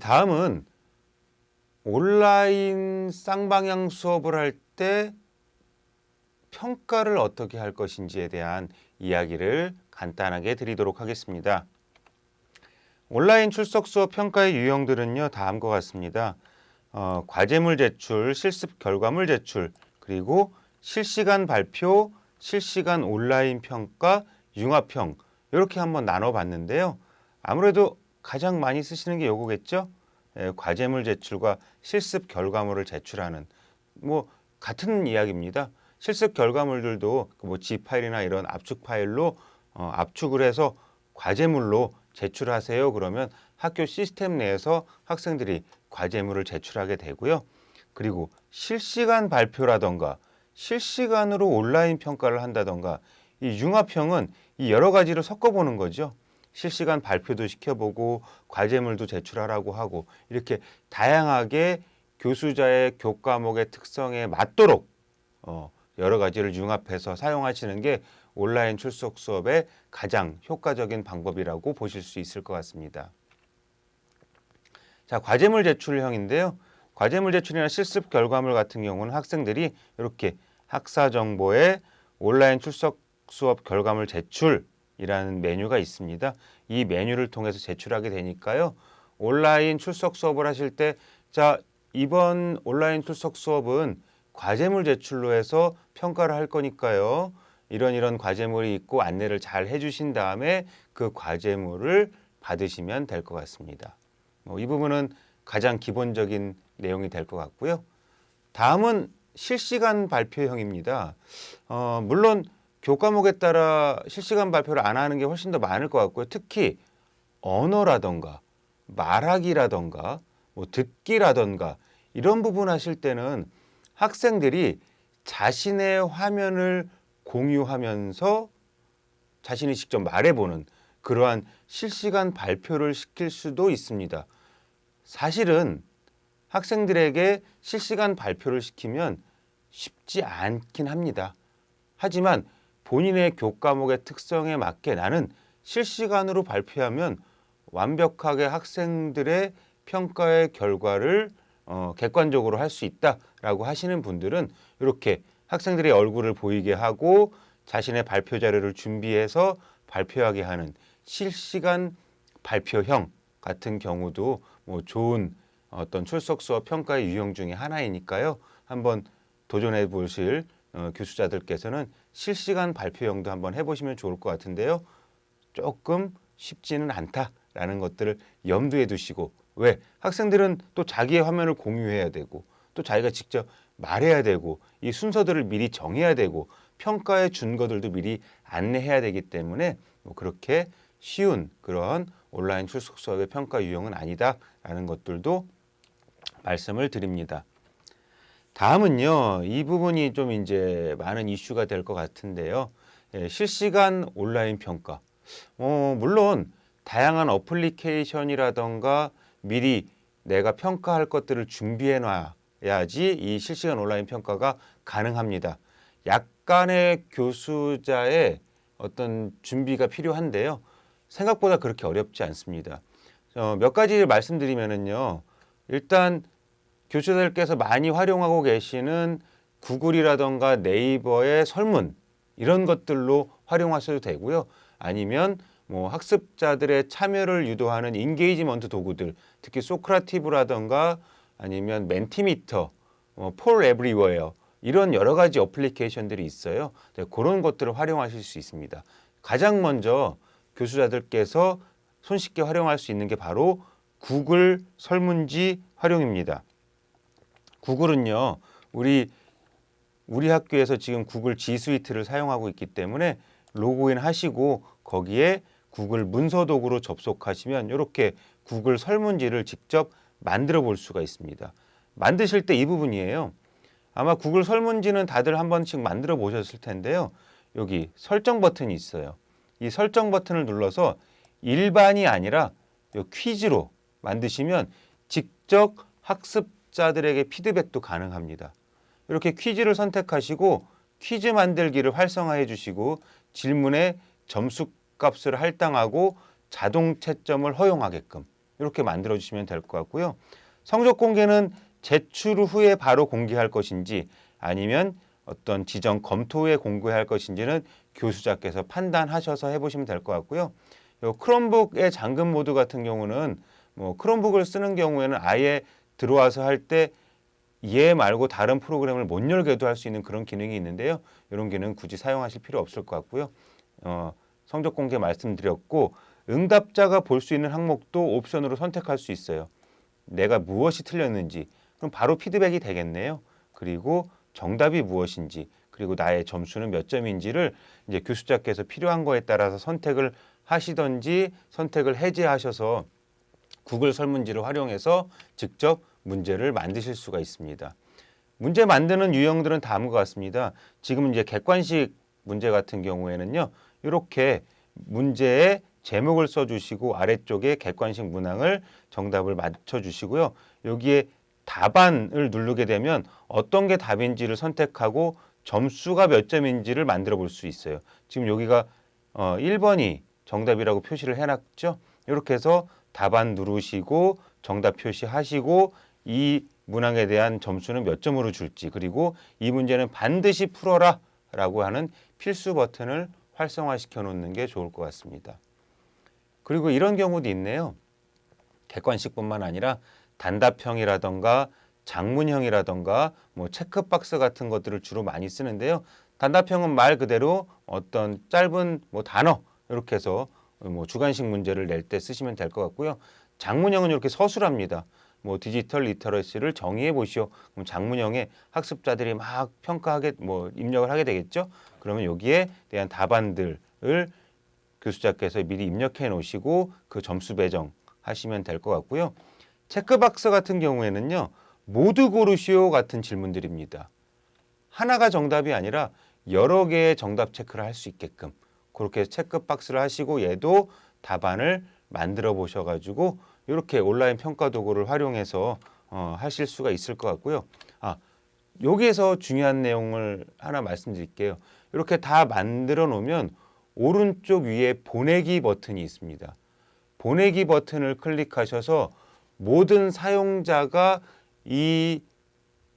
다음은 온라인 쌍방향 수업을 할 때 평가를 어떻게 할 것인지에 대한 이야기를 간단하게 드리도록 하겠습니다. 온라인 출석 수업 평가의 유형들은요, 다음과 같습니다. 과제물 제출, 실습 결과물 제출, 그리고 실시간 발표, 실시간 온라인 평가, 융합형 이렇게 한번 나눠봤는데요. 아무래도 가장 많이 쓰시는 게 요거겠죠? 과제물 제출과 실습 결과물을 제출하는 같은 이야기입니다. 실습 결과물들도 G 파일이나 이런 압축 파일로 압축을 해서 과제물로 제출하세요. 그러면 학교 시스템 내에서 학생들이 과제물을 제출하게 되고요. 그리고 실시간 발표라던가 실시간으로 온라인 평가를 한다던가 이 융합형은 이 여러 가지를 섞어보는 거죠. 실시간 발표도 시켜보고 과제물도 제출하라고 하고 이렇게 다양하게 교수자의 교과목의 특성에 맞도록 여러 가지를 융합해서 사용하시는 게 온라인 출석 수업의 가장 효과적인 방법이라고 보실 수 있을 것 같습니다. 자, 과제물 제출형인데요. 과제물 제출이나 실습 결과물 같은 경우는 학생들이 이렇게 학사 정보에 온라인 출석 수업 결과물 제출이라는 메뉴가 있습니다. 이 메뉴를 통해서 제출하게 되니까요. 온라인 출석 수업을 하실 때, 자, 이번 온라인 출석 수업은 과제물 제출로 해서 평가를 할 거니까요. 이런 과제물이 있고 안내를 잘 해주신 다음에 그 과제물을 받으시면 될 것 같습니다. 이 부분은 가장 기본적인 내용이 될 것 같고요. 다음은 실시간 발표형입니다. 물론 교과목에 따라 실시간 발표를 안 하는 게 훨씬 더 많을 것 같고요. 특히 언어라던가 말하기라던가 듣기라던가 이런 부분 하실 때는 학생들이 자신의 화면을 공유하면서 자신이 직접 말해보는 그러한 실시간 발표를 시킬 수도 있습니다. 사실은 학생들에게 실시간 발표를 시키면 쉽지 않긴 합니다. 하지만 본인의 교과목의 특성에 맞게 나는 실시간으로 발표하면 완벽하게 학생들의 평가의 결과를 객관적으로 할 수 있다라고 하시는 분들은 이렇게 학생들의 얼굴을 보이게 하고 자신의 발표 자료를 준비해서 발표하게 하는 실시간 발표형 같은 경우도 좋은 어떤 출석 수업 평가의 유형 중에 하나이니까요. 한번 도전해 보실 교수자들께서는 실시간 발표형도 한번 해보시면 좋을 것 같은데요. 조금 쉽지는 않다라는 것들을 염두에 두시고, 왜? 학생들은 또 자기의 화면을 공유해야 되고 또 자기가 직접 말해야 되고 이 순서들을 미리 정해야 되고 평가의 준거들도 미리 안내해야 되기 때문에 그렇게 쉬운 그런 온라인 출석 수업의 평가 유형은 아니다라는 것들도 말씀을 드립니다. 다음은요, 이 부분이 좀 이제 많은 이슈가 될 것 같은데요. 실시간 온라인 평가. 물론 다양한 어플리케이션이라던가 미리 내가 평가할 것들을 준비해 놔야지 이 실시간 온라인 평가가 가능합니다. 약간의 교수자의 어떤 준비가 필요한데요. 생각보다 그렇게 어렵지 않습니다. 몇 가지 말씀드리면은요. 일단 교수들께서 많이 활용하고 계시는 구글이라던가 네이버의 설문 이런 것들로 활용하셔도 되고요. 아니면 학습자들의 참여를 유도하는 인게이지먼트 도구들, 특히 소크라티브라던가 아니면 멘티미터, 폴 에브리웨어 이런 여러 가지 어플리케이션들이 있어요. 그런 것들을 활용하실 수 있습니다. 가장 먼저 교수자들께서 손쉽게 활용할 수 있는 게 바로 구글 설문지 활용입니다. 구글은요, 우리 학교에서 지금 구글 G 스위트를 사용하고 있기 때문에 로그인 하시고 거기에 구글 문서 도구로 접속하시면 이렇게 구글 설문지를 직접 만들어 볼 수가 있습니다. 만드실 때 이 부분이에요. 아마 구글 설문지는 다들 한 번씩 만들어 보셨을 텐데요. 여기 설정 버튼이 있어요. 이 설정 버튼을 눌러서 일반이 아니라 퀴즈로 만드시면 직접 학습자들에게 피드백도 가능합니다. 이렇게 퀴즈를 선택하시고 퀴즈 만들기를 활성화해 주시고 질문에 점수 값을 할당하고 자동 채점을 허용하게끔 이렇게 만들어 주시면 될 것 같고요. 성적 공개는 제출 후에 바로 공개할 것인지 아니면 어떤 지정 검토 후에 공개할 것인지는 교수자께서 판단하셔서 해보시면 될 것 같고요. 요 크롬북의 잠금 모드 같은 경우는 뭐 크롬북을 쓰는 경우에는 아예 들어와서 할 때 얘 말고 다른 프로그램을 못 열게도 할 수 있는 그런 기능이 있는데요. 이런 기능 굳이 사용하실 필요 없을 것 같고요. 성적 공개 말씀드렸고 응답자가 볼 수 있는 항목도 옵션으로 선택할 수 있어요. 내가 무엇이 틀렸는지 그럼 바로 피드백이 되겠네요. 그리고 정답이 무엇인지 그리고 나의 점수는 몇 점인지를 이제 교수자께서 필요한 거에 따라서 선택을 하시던지 선택을 해제하셔서 구글 설문지를 활용해서 직접 문제를 만드실 수가 있습니다. 문제 만드는 유형들은 다음과 같습니다. 지금 이제 객관식 문제 같은 경우에는요. 이렇게 문제에 제목을 써주시고 아래쪽에 객관식 문항을 정답을 맞춰주시고요. 여기에 답안을 누르게 되면 어떤 게 답인지를 선택하고 점수가 몇 점인지를 만들어 볼 수 있어요. 지금 여기가 1번이 정답이라고 표시를 해놨죠. 이렇게 해서 답안 누르시고 정답 표시하시고 이 문항에 대한 점수는 몇 점으로 줄지 그리고 이 문제는 반드시 풀어라 라고 하는 필수 버튼을 활성화시켜 놓는 게 좋을 것 같습니다. 그리고 이런 경우도 있네요. 객관식뿐만 아니라 단답형이라던가 장문형이라던가 뭐 체크박스 같은 것들을 주로 많이 쓰는데요. 단답형은 말 그대로 어떤 짧은 뭐 단어 이렇게 해서 뭐 주관식 문제를 낼 때 쓰시면 될 것 같고요. 장문형은 이렇게 서술합니다. 뭐 디지털 리터러시를 정의해 보시오. 그럼 장문형에 학습자들이 막 평가하게 뭐 입력을 하게 되겠죠. 그러면 여기에 대한 답안들을 교수자께서 미리 입력해 놓으시고 그 점수 배정하시면 될 것 같고요. 체크박스 같은 경우에는요. 모두 고르시오 같은 질문들입니다. 하나가 정답이 아니라 여러 개의 정답 체크를 할 수 있게끔 그렇게 체크박스를 하시고 얘도 답안을 만들어 보셔가지고 이렇게 온라인 평가 도구를 활용해서 하실 수가 있을 것 같고요. 여기에서 중요한 내용을 하나 말씀드릴게요. 이렇게 다 만들어 놓으면 오른쪽 위에 보내기 버튼이 있습니다. 보내기 버튼을 클릭하셔서 모든 사용자가 이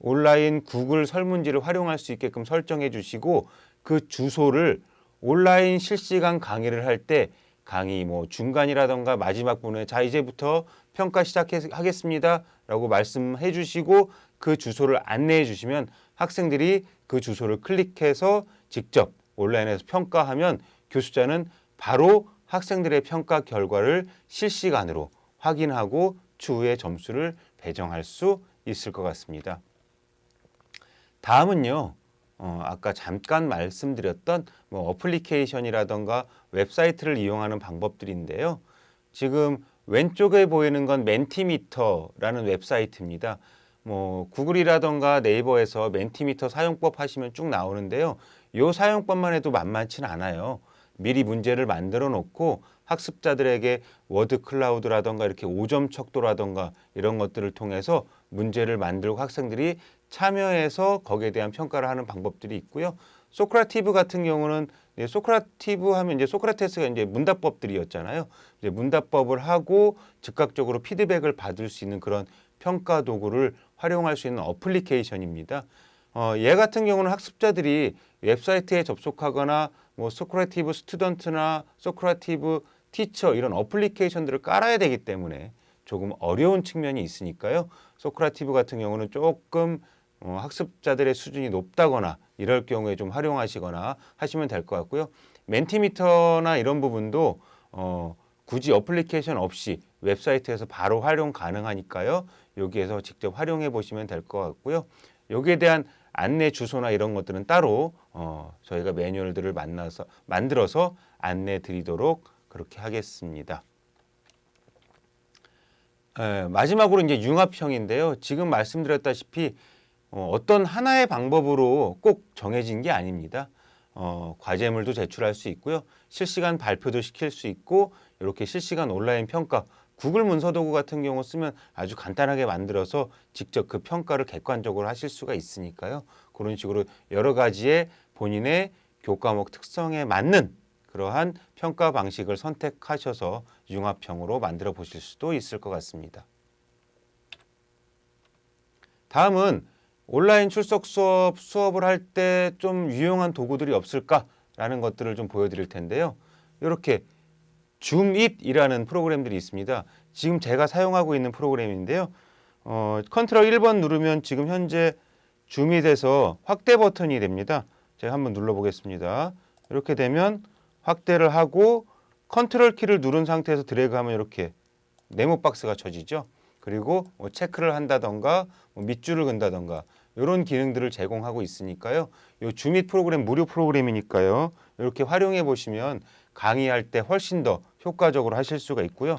온라인 구글 설문지를 활용할 수 있게끔 설정해 주시고 그 주소를 온라인 실시간 강의를 할 때 강의 뭐 중간이라던가 마지막 부분에 자 이제부터 평가 시작하겠습니다 라고 말씀해 주시고 그 주소를 안내해 주시면 학생들이 그 주소를 클릭해서 직접 온라인에서 평가하면 교수자는 바로 학생들의 평가 결과를 실시간으로 확인하고 추후에 점수를 배정할 수 있을 것 같습니다. 다음은요. 아까 잠깐 말씀드렸던 뭐 어플리케이션이라던가 웹사이트를 이용하는 방법들인데요. 지금 왼쪽에 보이는 건 멘티미터라는 웹사이트입니다. 뭐 구글이라던가 네이버에서 멘티미터 사용법 하시면 쭉 나오는데요. 이 사용법만 해도 만만치는 않아요. 미리 문제를 만들어 놓고 학습자들에게 워드 클라우드라던가 이렇게 5점 척도라던가 이런 것들을 통해서 문제를 만들고 학생들이 참여해서 거기에 대한 평가를 하는 방법들이 있고요. 소크라티브 같은 경우는 소크라티브 하면 이제 소크라테스가 이제 문답법들이었잖아요. 이제 문답법을 하고 즉각적으로 피드백을 받을 수 있는 그런 평가 도구를 활용할 수 있는 어플리케이션입니다. 얘 같은 경우는 학습자들이 웹사이트에 접속하거나 뭐 소크라티브 스튜던트나 소크라티브 티처 이런 어플리케이션들을 깔아야 되기 때문에 조금 어려운 측면이 있으니까요. 소크라티브 같은 경우는 조금 학습자들의 수준이 높다거나 이럴 경우에 좀 활용하시거나 하시면 될 것 같고요. 멘티미터나 이런 부분도 굳이 어플리케이션 없이 웹사이트에서 바로 활용 가능하니까요. 여기에서 직접 활용해 보시면 될 것 같고요. 여기에 대한 안내 주소나 이런 것들은 따로 저희가 매뉴얼들을 만들어서 안내 드리도록 그렇게 하겠습니다. 마지막으로 이제 융합형인데요. 지금 말씀드렸다시피 어떤 하나의 방법으로 꼭 정해진 게 아닙니다. 과제물도 제출할 수 있고요. 실시간 발표도 시킬 수 있고 이렇게 실시간 온라인 평가 구글 문서 도구 같은 경우 쓰면 아주 간단하게 만들어서 직접 그 평가를 객관적으로 하실 수가 있으니까요. 그런 식으로 여러 가지의 본인의 교과목 특성에 맞는 그러한 평가 방식을 선택하셔서 융합형으로 만들어 보실 수도 있을 것 같습니다. 다음은 온라인 출석 수업을 할 때 좀 유용한 도구들이 없을까라는 것들을 좀 보여드릴 텐데요. 이렇게 줌잇이라는 프로그램들이 있습니다. 지금 제가 사용하고 있는 프로그램인데요. 컨트롤 1번 누르면 지금 현재 줌잇에서 확대 버튼이 됩니다. 제가 한번 눌러보겠습니다. 이렇게 되면 확대를 하고 컨트롤 키를 누른 상태에서 드래그하면 이렇게 네모 박스가 쳐지죠. 그리고 뭐 체크를 한다던가 뭐 밑줄을 그은다던가 이런 기능들을 제공하고 있으니까요. 이 줌잇 프로그램 무료 프로그램이니까요. 이렇게 활용해 보시면 강의할 때 훨씬 더 효과적으로 하실 수가 있고요.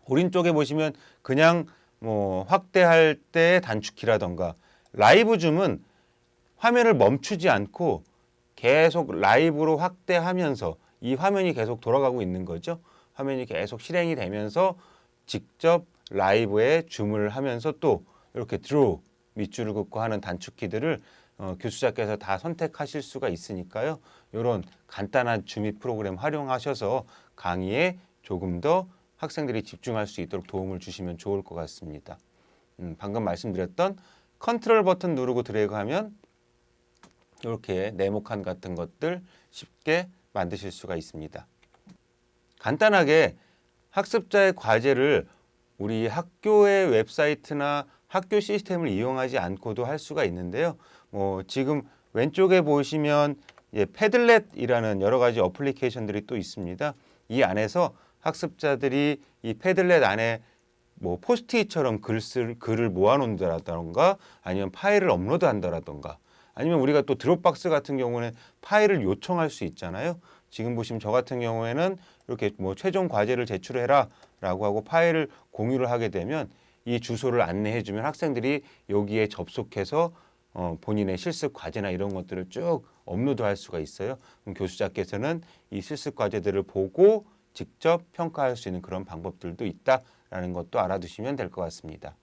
오른쪽에 보시면 그냥 뭐 확대할 때 단축키라던가 라이브 줌은 화면을 멈추지 않고 계속 라이브로 확대하면서 이 화면이 계속 돌아가고 있는 거죠. 화면이 계속 실행이 되면서 직접 라이브에 줌을 하면서 또 이렇게 드로우 밑줄을 긋고 하는 단축키들을 교수자께서 다 선택하실 수가 있으니까요. 이런 간단한 줌잇 프로그램 활용하셔서 강의에 조금 더 학생들이 집중할 수 있도록 도움을 주시면 좋을 것 같습니다. 방금 말씀드렸던 컨트롤 버튼 누르고 드래그하면 이렇게 네모칸 같은 것들 쉽게 만드실 수가 있습니다. 간단하게 학습자의 과제를 우리 학교의 웹사이트나 학교 시스템을 이용하지 않고도 할 수가 있는데요. 지금 왼쪽에 보시면 패들렛이라는 여러 가지 어플리케이션들이 또 있습니다. 이 안에서 학습자들이 이 패들렛 안에 뭐 포스트잇처럼 글을 모아놓는다던가 아니면 파일을 업로드한다던가 아니면 우리가 또 드롭박스 같은 경우는 파일을 요청할 수 있잖아요. 지금 보시면 저 같은 경우에는 이렇게 뭐 최종 과제를 제출해라 라고 하고 파일을 공유를 하게 되면 이 주소를 안내해 주면 학생들이 여기에 접속해서 본인의 실습 과제나 이런 것들을 쭉 업로드할 수가 있어요. 그럼 교수자께서는 이 실습 과제들을 보고 직접 평가할 수 있는 그런 방법들도 있다라는 것도 알아두시면 될 것 같습니다.